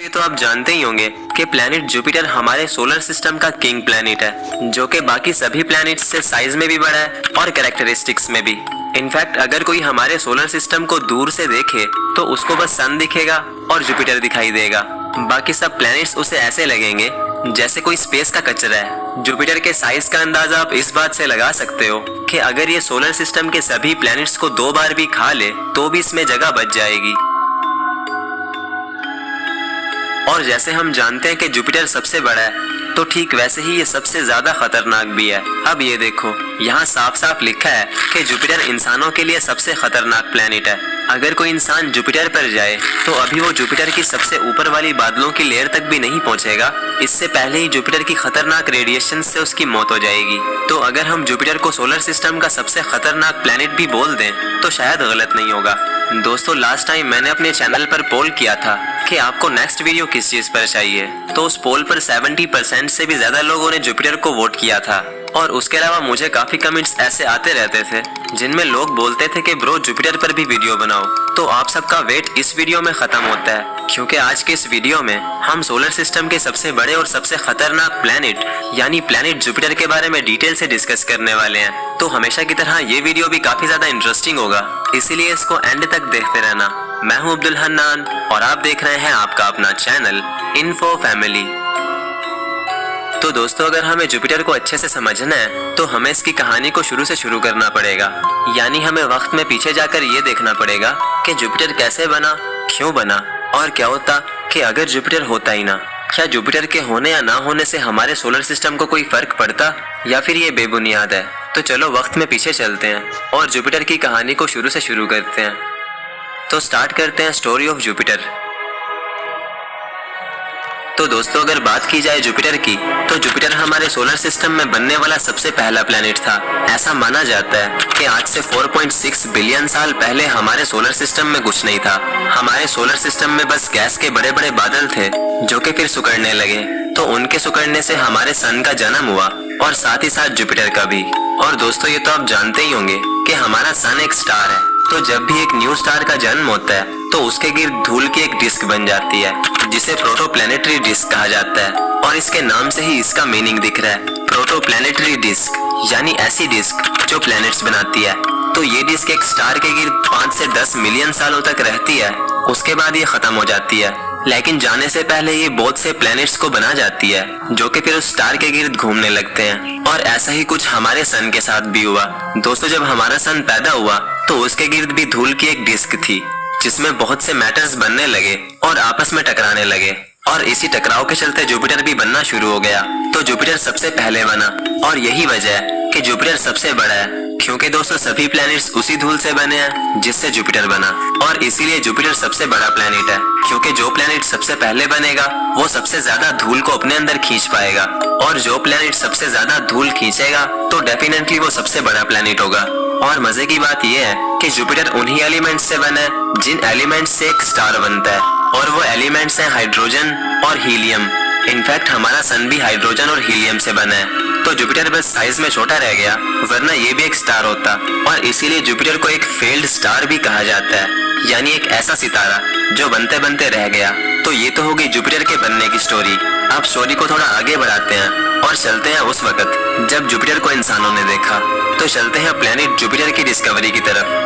ये तो आप जानते ही होंगे कि प्लैनेट जुपिटर हमारे सोलर सिस्टम का किंग प्लैनेट है, जो कि बाकी सभी प्लैनेट्स से साइज में भी बड़ा है और कैरेक्टरिस्टिक्स में भी। इनफैक्ट अगर कोई हमारे सोलर सिस्टम को दूर से देखे तो उसको बस सन दिखेगा और जुपिटर दिखाई देगा। बाकी सब प्लैनेट्स उसे ऐसे लगेंगे जैसे कोई स्पेस का कचरा है। जुपिटर के साइज का अंदाजा आप इस बात से लगा सकते हो कि अगर ये सोलर सिस्टम के सभी प्लैनेट्स को 2 बार भी खा ले तो भी इसमें जगह बच जाएगी। और जैसे हम जानते हैं कि जुपिटर सबसे बड़ा है, तो ठीक वैसे ही ये सबसे ज्यादा खतरनाक भी है। अब ये देखो, यहाँ साफ साफ लिखा है कि जुपिटर इंसानों के लिए सबसे खतरनाक प्लेनेट है। अगर कोई इंसान जुपिटर पर जाए तो अभी वो जुपिटर की सबसे ऊपर वाली बादलों की लेयर तक भी नहीं पहुंचेगा, इससे पहले ही जुपिटर की खतरनाक रेडिएशन से उसकी मौत हो जाएगी। तो अगर हम जुपिटर को सोलर सिस्टम का सबसे खतरनाक प्लेनेट भी बोल दें तो शायद गलत नहीं होगा। दोस्तों, लास्ट टाइम मैंने अपने चैनल पर पोल किया था कि आपको नेक्स्ट वीडियो किस चीज पर चाहिए, तो उस पोल पर 70% से भी ज्यादा लोगों ने जुपिटर को वोट किया था। और उसके अलावा मुझे काफी कमेंट्स ऐसे आते रहते थे जिनमें लोग बोलते थे कि ब्रो जुपिटर पर भी वीडियो बनाओ। तो आप सबका वेट इस वीडियो में खत्म होता है, क्योंकि आज के इस वीडियो में हम सोलर सिस्टम के सबसे बड़े और सबसे खतरनाक प्लैनेट यानी प्लैनेट जुपिटर के बारे में डिटेल से डिस्कस करने वाले हैं। तो हमेशा की तरह ये वीडियो भी काफी ज्यादा इंटरेस्टिंग होगा, इसीलिए इसको एंड तक देखते रहना। मैं हूं अब्दुल हन्नान और आप देख रहे हैं आपका अपना चैनल इन्फो फैमिली। तो दोस्तों, अगर हमें जुपिटर को अच्छे से समझना है तो हमें इसकी कहानी को शुरू से शुरू करना पड़ेगा। यानी हमें वक्त में पीछे जाकर ये देखना पड़ेगा कि जुपिटर कैसे बना, क्यों बना और क्या होता कि अगर जुपिटर होता ही ना। क्या जुपिटर के होने या ना होने से हमारे सोलर सिस्टम को कोई फर्क पड़ता या फिर ये बेबुनियाद है। तो चलो वक्त में पीछे चलते हैं और जुपिटर की कहानी को शुरू से शुरू करते हैं। तो स्टार्ट करते हैं स्टोरी ऑफ जुपिटर। तो दोस्तों, अगर बात की जाए जुपिटर की, तो जुपिटर हमारे सोलर सिस्टम में बनने वाला सबसे पहला प्लैनेट था। ऐसा माना जाता है कि आज से 4.6 बिलियन साल पहले हमारे सोलर सिस्टम में कुछ नहीं था। हमारे सोलर सिस्टम में बस गैस के बड़े बड़े बादल थे जो कि फिर सिकुड़ने लगे। तो उनके सिकुड़ने से हमारे सन का जन्म हुआ और साथ ही साथ जुपिटर का भी। और दोस्तों, ये तो आप जानते ही होंगे कि हमारा सन एक स्टार है। तो जब भी एक न्यू स्टार का जन्म होता है तो उसके गिर्द धूल की एक डिस्क बन जाती है, जिसे प्रोटोप्लैनेटरी डिस्क कहा जाता है। और इसके नाम से ही इसका मीनिंग दिख रहा है, प्रोटोप्लैनेटरी डिस्क, यानी ऐसी डिस्क जो प्लैनेट्स बनाती है। तो ये डिस्क एक स्टार के गिर्द 5 से 10 मिलियन सालों तक रहती है, उसके बाद ये खत्म हो जाती है। लेकिन जाने से पहले ये बहुत से प्लैनेट्स को बना जाती है जो कि फिर उस स्टार के गिर्द घूमने लगते हैं। और ऐसा ही कुछ हमारे सन के साथ भी हुआ। दोस्तों, जब हमारा सन पैदा हुआ तो उसके गिर्द भी धूल की एक डिस्क थी, जिसमें बहुत से मैटर्स बनने लगे और आपस में टकराने लगे। और इसी टकराव के चलते जुपिटर भी बनना शुरू हो गया। तो जुपिटर सबसे पहले बना और यही वजह है कि जुपिटर सबसे बड़ा है, क्योंकि दोस्तों सभी प्लैनेट्स उसी धूल से बने हैं जिससे जुपिटर बना। और इसीलिए जुपिटर सबसे बड़ा प्लैनेट है, क्योंकि जो प्लैनेट सबसे पहले बनेगा वो सबसे ज्यादा धूल को अपने अंदर खींच पाएगा। और जो प्लैनेट सबसे ज्यादा धूल खींचेगा तो डेफिनेटली वो सबसे बड़ा प्लैनेट होगा। और मजे की बात यह है कि जुपिटर उन्हीं एलिमेंट्स से बना है जिन एलिमेंट्स से एक स्टार बनता है, और वो एलिमेंट्स हैं हाइड्रोजन और हीलियम। इनफैक्ट हमारा सन भी हाइड्रोजन और हीलियम से बना है। तो जुपिटर बस साइज में छोटा रह गया, वरना ये भी एक स्टार होता। और इसीलिए जुपिटर को एक फेल्ड स्टार भी कहा जाता है, यानी एक ऐसा सितारा जो बनते बनते रह गया। तो ये तो होगी जुपिटर के बनने की स्टोरी। अब स्टोरी को थोड़ा आगे बढ़ाते हैं और चलते हैं उस वक्त जब जुपिटर को इंसानों ने देखा। तो चलते हैं प्लैनेट जुपिटर की डिस्कवरी की तरफ।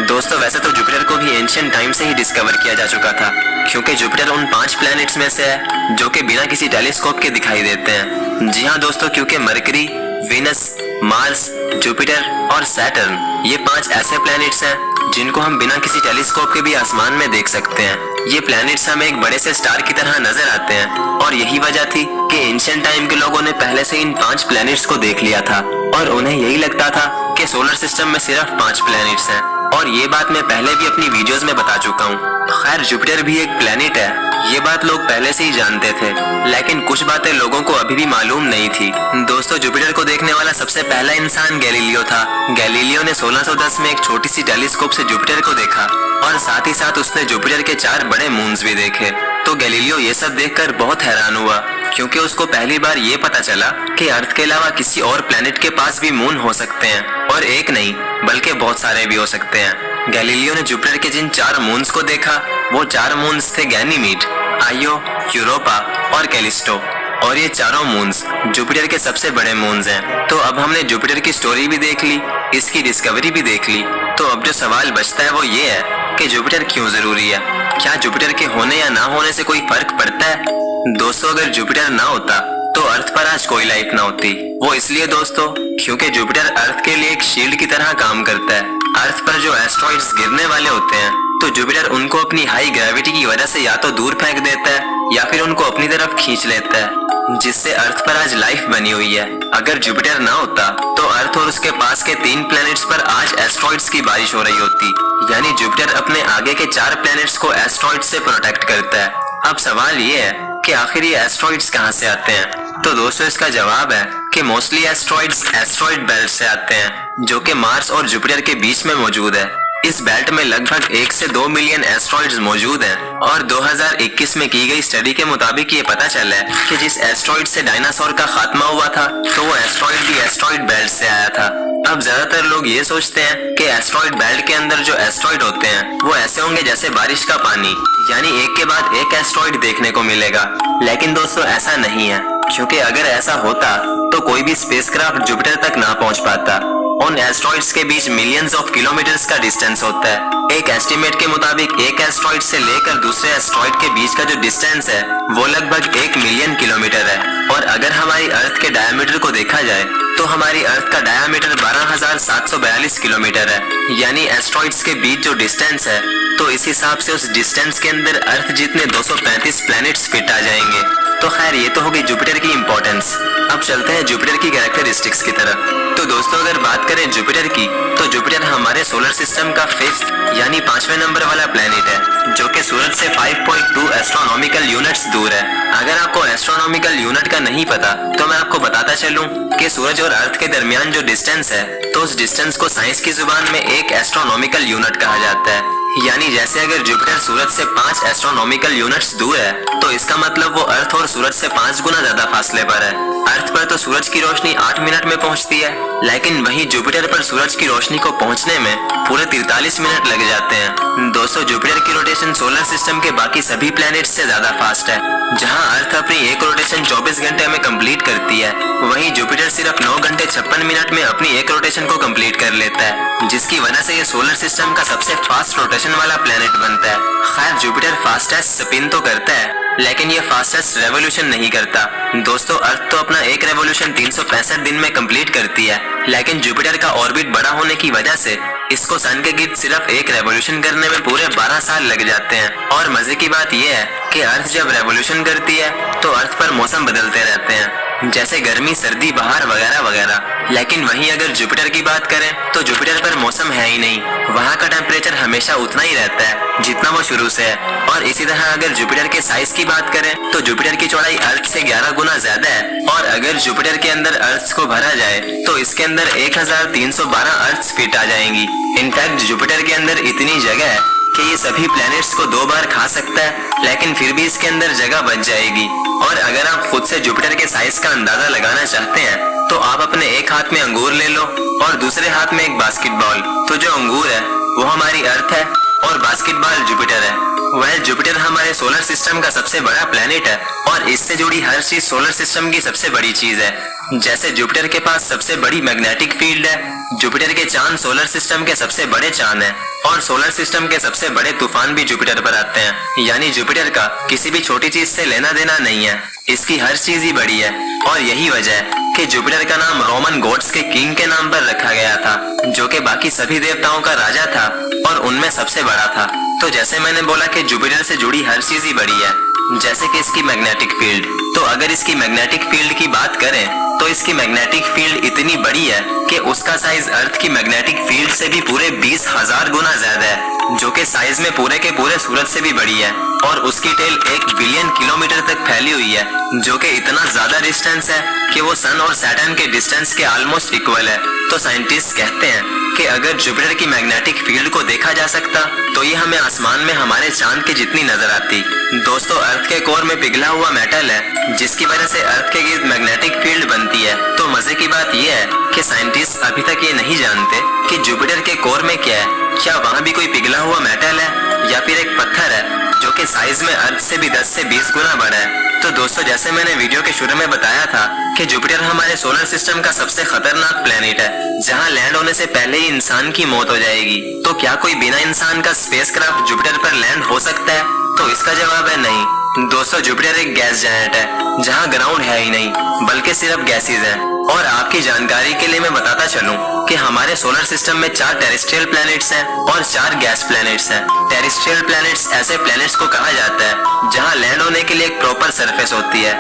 दोस्तों, वैसे तो जुपिटर को भी एंशिएंट टाइम से ही डिस्कवर किया जा चुका था, क्योंकि जुपिटर उन 5 प्लैनेट्स में से है जो कि बिना किसी टेलीस्कोप के दिखाई देते हैं। जी हाँ दोस्तों, क्योंकि मरकरी, वीनस, मार्स, जुपिटर और सैटर्न ये 5 ऐसे प्लैनेट्स हैं जिनको हम बिना किसी टेलीस्कोप के भी आसमान में देख सकते हैं। ये प्लैनेट्स हमें एक बड़े से स्टार की तरह नजर आते हैं। और यही वजह थी कि एंशिएंट टाइम के लोगों ने पहले से इन 5 प्लैनेट्स को देख लिया था और उन्हें यही लगता था कि सोलर सिस्टम में सिर्फ 5 प्लैनेट्स हैं। और ये बात मैं पहले भी अपनी वीडियोस में बता चुका हूँ। खैर, जुपिटर भी एक प्लैनेट है, ये बात लोग पहले से ही जानते थे, लेकिन कुछ बातें लोगों को अभी भी मालूम नहीं थी। दोस्तों, जुपिटर को देखने वाला सबसे पहला इंसान गैलीलियो था। गैलीलियो ने 1610 में एक छोटी सी टेलीस्कोप से जुपिटर को देखा और साथ ही साथ उसने जुपिटर के 4 बड़े मून्स भी देखे। तो गैलीलियो ये सब देखकर बहुत हैरान हुआ, क्योंकि उसको पहली बार ये पता चला कि अर्थ के अलावा किसी और प्लैनेट के पास भी मून हो सकते हैं, और एक नहीं बल्कि बहुत सारे भी हो सकते हैं। गैलीलियो ने जुपिटर के जिन 4 मून्स को देखा वो 4 मून्स थे गैनीमीड, आयो, यूरोपा और कैलिस्टो। और ये चारों मून्स जुपिटर के सबसे बड़े मून्स हैं। तो अब हमने जुपिटर की स्टोरी भी देख ली, इसकी डिस्कवरी भी देख ली। तो अब जो सवाल बचता है वो ये है कि जुपिटर क्यों जरूरी है। क्या जुपिटर के होने या ना होने से कोई फर्क पड़ता है? दोस्तों, अगर जुपिटर ना होता तो अर्थ पर आज कोई लाइफ ना होती। वो इसलिए दोस्तों क्योंकि जुपिटर अर्थ के लिए एक शील्ड की तरह काम करता है। अर्थ पर जो एस्ट्रॉइड्स गिरने वाले होते हैं तो जुपिटर उनको अपनी हाई ग्रेविटी की वजह से या तो दूर फेंक देता है या फिर उनको अपनी तरफ खींच लेता है, जिससे अर्थ पर आज लाइफ बनी हुई है। अगर जुपिटर ना होता तो अर्थ और उसके पास के 3 प्लैनेट्स पर आज एस्ट्रॉइड्स की बारिश हो रही होती। यानी जुपिटर अपने आगे के 4 प्लैनेट्स को एस्ट्रॉइड से प्रोटेक्ट करता है। अब सवाल ये है कि आखिर ये एस्ट्रॉइड्स कहाँ से आते हैं? तो दोस्तों इसका जवाब है कि मोस्टली एस्ट्रॉइड्स एस्ट्रॉइड बेल्ट से आते हैं, जो कि मार्स और जुपिटर के बीच में मौजूद है। इस बेल्ट में लगभग 1 से 2 मिलियन एस्ट्रॉइड्स मौजूद हैं और 2021 में की गई स्टडी के मुताबिक ये पता चला है कि जिस एस्ट्रॉइड से डायनासोर का खात्मा हुआ था तो वो एस्ट्रॉइड भी एस्ट्रॉइड बेल्ट से आया था। अब ज्यादातर लोग ये सोचते हैं कि एस्ट्रॉइड बेल्ट के अंदर जो एस्ट्रॉइड होते हैं वो ऐसे होंगे जैसे बारिश का पानी, यानी एक के बाद एक एस्ट्रॉइड देखने को मिलेगा। लेकिन दोस्तों ऐसा नहीं है, क्योंकि अगर ऐसा होता तो कोई भी स्पेसक्राफ्ट जुपिटर तक ना पहुंच पाता। उन एस्ट्रॉइड्स के बीच मिलियंस ऑफ किलोमीटर्स का डिस्टेंस होता है। एक एस्टीमेट के मुताबिक एक एस्ट्रॉइड से लेकर दूसरे एस्ट्रॉइड के बीच का जो डिस्टेंस है वो लगभग 1 मिलियन किलोमीटर है। और अगर हमारी अर्थ के डायमीटर को देखा जाए तो हमारी अर्थ का डायमीटर 12,742 किलोमीटर है। यानी एस्ट्रॉइड्स के बीच जो डिस्टेंस है तो इस हिसाब से उस डिस्टेंस के अंदर अर्थ जितने 235 प्लैनेट्स फिट आ जाएंगे। तो खैर ये तो होगी जुपिटर की इंपॉर्टेंस। अब चलते हैं जुपिटर की कैरेक्टरिस्टिक्स की तरफ। तो दोस्तों अगर बात करें जुपिटर की तो जुपिटर हमारे सोलर सिस्टम का 5th यानी 5वें नंबर वाला प्लेनेट है, जो कि सूरज से 5.2 एस्ट्रोनॉमिकल यूनिट्स दूर है। अगर आपको एस्ट्रोनॉमिकल यूनिट का नहीं पता तो मैं आपको बताता चलूं कि सूरज और अर्थ के दरमियान जो डिस्टेंस है तो उस डिस्टेंस को साइंस की जुबान में 1 एस्ट्रोनॉमिकल यूनिट कहा जाता है। यानी जैसे अगर जुपिटर सूरज से 5 एस्ट्रोनॉमिकल यूनिट्स दूर है तो इसका मतलब वो अर्थ और सूरज से 5 गुना ज्यादा फासले पर है। अर्थ पर तो सूरज की रोशनी 8 मिनट में पहुंचती है, लेकिन वहीं जुपिटर पर सूरज की रोशनी को पहुंचने में पूरे 43 मिनट लग जाते हैं। दोस्तों जुपिटर की रोटेशन सोलर सिस्टम के बाकी सभी प्लैनेट्स से ज्यादा फास्ट है। जहां अर्थ अपनी एक रोटेशन 24 घंटे में कंप्लीट करती है, वहीं जुपिटर सिर्फ 9 घंटे 56 मिनट में अपनी एक रोटेशन को कंप्लीट कर लेता है, जिसकी वजह से ये सोलर सिस्टम का सबसे फास्ट रोटेशन वाला प्लेनेट बनता है। खैर जुपिटर फास्टेस्ट स्पिन तो करता है, लेकिन ये फास्टेस्ट रेवोल्यूशन नहीं करता। दोस्तों अर्थ तो अपना एक रेवोल्यूशन 365 दिन में कंप्लीट करती है, लेकिन जुपिटर का ऑर्बिट बड़ा होने की वजह से इसको सन के गिर्द सिर्फ एक रेवोल्यूशन करने में पूरे 12 साल लग जाते हैं। और मजे की बात यह है कि अर्थ जब रेवोल्यूशन करती है तो अर्थ पर मौसम बदलते रहते हैं, जैसे गर्मी, सर्दी, बहार वगैरह वगैरह। लेकिन वहीं अगर जुपिटर की बात करें तो जुपिटर पर मौसम है ही नहीं, वहाँ का टेम्परेचर हमेशा उतना ही रहता है जितना वो शुरू से है। और इसी तरह अगर जुपिटर के साइज की बात करें तो जुपिटर की चौड़ाई अर्थ से 11 गुना ज्यादा है। और अगर जुपिटर के अंदर अर्थ को भरा जाए तो इसके अंदर 1312 अर्थ फिट आ जाएंगी। इनफैक्ट जुपिटर के अंदर इतनी जगह है कि ये सभी प्लैनेट्स को 2 बार खा सकता है, लेकिन फिर भी इसके अंदर जगह बच जाएगी। और अगर आप खुद से जुपिटर के साइज का अंदाजा लगाना चाहते हैं तो आप अपने एक हाथ में अंगूर ले लो और दूसरे हाथ में एक बास्केटबॉल। तो जो अंगूर है वो हमारी अर्थ है और बास्केटबॉल जुपिटर है। वह जुपिटर हमारे सोलर सिस्टम का सबसे बड़ा प्लेनेट है और इससे जुड़ी हर चीज सोलर सिस्टम की सबसे बड़ी चीज है। जैसे जुपिटर के पास सबसे बड़ी मैग्नेटिक फील्ड है, जुपिटर के चांद सोलर सिस्टम के सबसे बड़े चांद हैं और सोलर सिस्टम के सबसे बड़े तूफान भी जुपिटर पर आते हैं। यानी जुपिटर का किसी भी छोटी चीज से लेना देना नहीं है, इसकी हर चीज ही बड़ी है। और यही वजह है कि जुपिटर का नाम रोमन गॉड्स के किंग के नाम पर रखा गया था, जो कि बाकी सभी देवताओं का राजा था और उनमें सबसे बड़ा था। तो जैसे मैंने बोला कि जुपिटर से जुड़ी हर चीज ही बड़ी है, जैसे कि इसकी मैग्नेटिक फील्ड। तो अगर इसकी मैग्नेटिक फील्ड की बात करें तो इसकी मैग्नेटिक फील्ड इतनी बड़ी है कि उसका साइज अर्थ की मैग्नेटिक फील्ड से भी पूरे 20,000 गुना ज्यादा है, जो कि साइज में पूरे के पूरे सूरज से भी बड़ी है। और उसकी टेल 1 बिलियन किलोमीटर तक फैली हुई है, जो कि इतना ज्यादा डिस्टेंस है कि वो सन और सैटर्न के डिस्टेंस के ऑलमोस्ट इक्वल है। तो साइंटिस्ट कहते हैं क्योंकि अगर जुपिटर की मैग्नेटिक फील्ड को देखा जा सकता तो ये हमें आसमान में हमारे चांद के जितनी नजर आती। दोस्तों, अर्थ के कोर में पिघला हुआ मेटल है जिसकी वजह से अर्थ के गिर्द मैग्नेटिक फील्ड बनती है। तो मजे की बात यह है कि साइंटिस्ट अभी तक ये नहीं जानते कि जुपिटर के कोर में क्या है। क्या वहाँ भी कोई पिघला हुआ मेटल है या फिर एक पत्थर है जो कि साइज में अर्थ से भी 10 से 20 गुना बड़ा है। तो दोस्तों, जैसे मैंने वीडियो के शुरू में बताया था कि जुपिटर हमारे सोलर सिस्टम का सबसे खतरनाक प्लेनेट है जहां लैंड होने से पहले ही इंसान की मौत हो जाएगी। तो क्या कोई बिना इंसान का स्पेसक्राफ्ट जुपिटर पर लैंड हो सकता है? तो इसका जवाब है नहीं। दोस्तों, जुपिटर एक गैस जायंट है जहां ग्राउंड है ही नहीं बल्कि सिर्फ गैसेज हैं। और आपकी जानकारी के लिए मैं बताता चलूं कि हमारे सोलर सिस्टम में 4 टेरेस्ट्रियल प्लैनेट्स हैं और 4 गैस प्लैनेट्स हैं। टेरेस्ट्रियल प्लैनेट्स ऐसे प्लैनेट्स को कहा जाता है जहां लैंड होने के लिए एक प्रॉपर सरफेस होती है।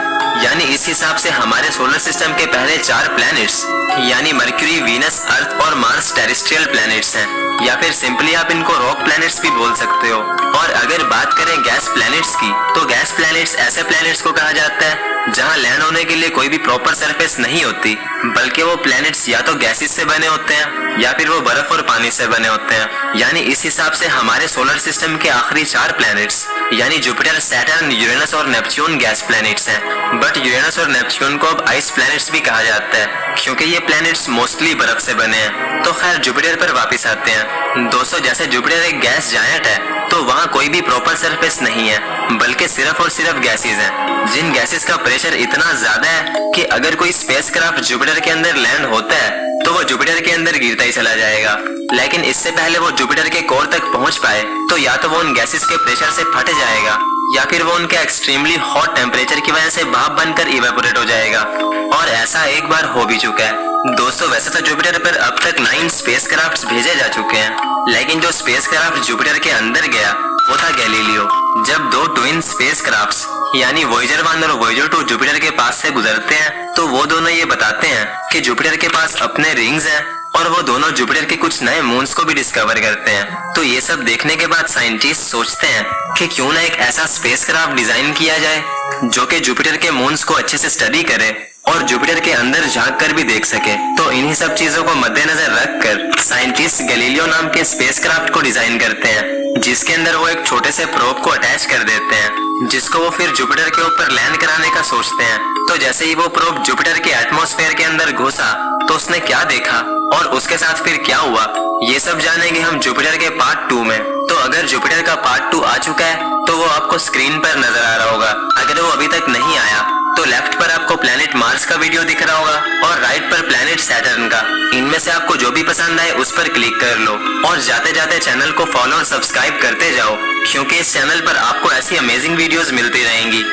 यानी इस हिसाब से हमारे सोलर सिस्टम के पहले 4 प्लैनेट्स यानी मरकरी, वीनस, अर्थ और मार्स टेरेस्ट्रियल प्लैनेट्स हैं, या फिर सिंपली आप इनको रॉक प्लैनेट्स भी बोल सकते हो। और अगर बात करें गैस प्लैनेट्स की, तो गैस प्लैनेट्स ऐसे प्लैनेट्स को कहा जाता है जहां लैंड होने के लिए कोई भी प्रॉपर सरफेस नहीं होती बल्कि वो प्लैनेट्स या तो गैसेस से बने होते हैं या फिर वो बर्फ और पानी से बने होते हैं। यानी इस हिसाब से हमारे सोलर सिस्टम के आखिरी 4 प्लैनेट्स यानी जुपिटर, सैटर्न, यूरेनस और नेपच्यून गैस प्लैनेट्स हैं। बट यूरेनस और नेपच्यून को अब आइस प्लैनेट्स भी कहा जाता है क्योंकि ये प्लैनेट्स मोस्टली बर्फ से बने हैं। तो खैर, जुपिटर पर वापस आते हैं। दोस्तों, जैसे जुपिटर एक गैस जायंट है तो वहाँ कोई भी प्रॉपर सरफेस नहीं है बल्कि सिर्फ और सिर्फ गैसेस हैं, जिन गैसेस का प्रेशर इतना ज्यादा है कि अगर कोई स्पेसक्राफ्ट जुपिटर के अंदर लैंड होता है तो वो जुपिटर के अंदर गिरता ही चला जाएगा। लेकिन इससे पहले वो जुपिटर के कोर तक पहुंच पाए तो या तो वो उन गैसेस के प्रेशर से फट जाएगा या फिर वो उनके एक्सट्रीमली हॉट टेम्परेचर की वजह से भाप बनकर इवेपोरेट हो जाएगा। और ऐसा एक बार हो भी चुका है। दोस्तों, वैसे तो जुपिटर पर अब तक 9 स्पेसक्राफ्ट्स भेजे जा चुके हैं, लेकिन जो स्पेसक्राफ्ट जुपिटर के अंदर गया वो था गैलीलियो। जब 2 ट्विन स्पेसक्राफ्ट्स यानी वॉयेजर 1 और वॉयेजर 2 जुपिटर के पास से गुजरते हैं तो वो दोनों ये बताते हैं कि जुपिटर के पास अपने रिंग्स हैं और वो दोनों जुपिटर के कुछ नए मून्स को भी डिस्कवर करते हैं। तो ये सब देखने के बाद साइंटिस्ट सोचते हैं कि क्यों ना एक ऐसा स्पेसक्राफ्ट डिजाइन किया जाए जो कि जुपिटर के मून्स को अच्छे से स्टडी करे और जुपिटर के अंदर झांक कर भी देख सके। तो इन्हीं सब चीजों को मद्देनजर रखकर साइंटिस्ट गैलीलियो नाम के स्पेसक्राफ्ट को डिजाइन करते हैं जिसके अंदर वो एक छोटे से प्रोब को अटैच कर देते हैं जिसको वो फिर जुपिटर के ऊपर लैंड कराने का सोचते हैं। तो जैसे ही वो प्रोब जुपिटर के एटमॉस्फेयर के अंदर घुसा तो उसने क्या देखा और उसके साथ फिर क्या हुआ, ये सब जानेंगे हम जुपिटर के पार्ट 2 में। तो अगर जुपिटर का पार्ट 2 आ चुका है तो वो आपको स्क्रीन पर नजर आ रहा होगा। अगर वो अभी तक नहीं आया तो लेफ्ट पर आपको प्लेनेट मार्स का वीडियो दिख रहा होगा और राइट पर प्लेनेट सैटर्न का। इनमें से आपको जो भी पसंद आए उस पर क्लिक कर लो और जाते जाते चैनल को फॉलो और सब्सक्राइब करते जाओ क्योंकि इस चैनल पर आपको ऐसी अमेजिंग वीडियोस मिलती रहेंगी।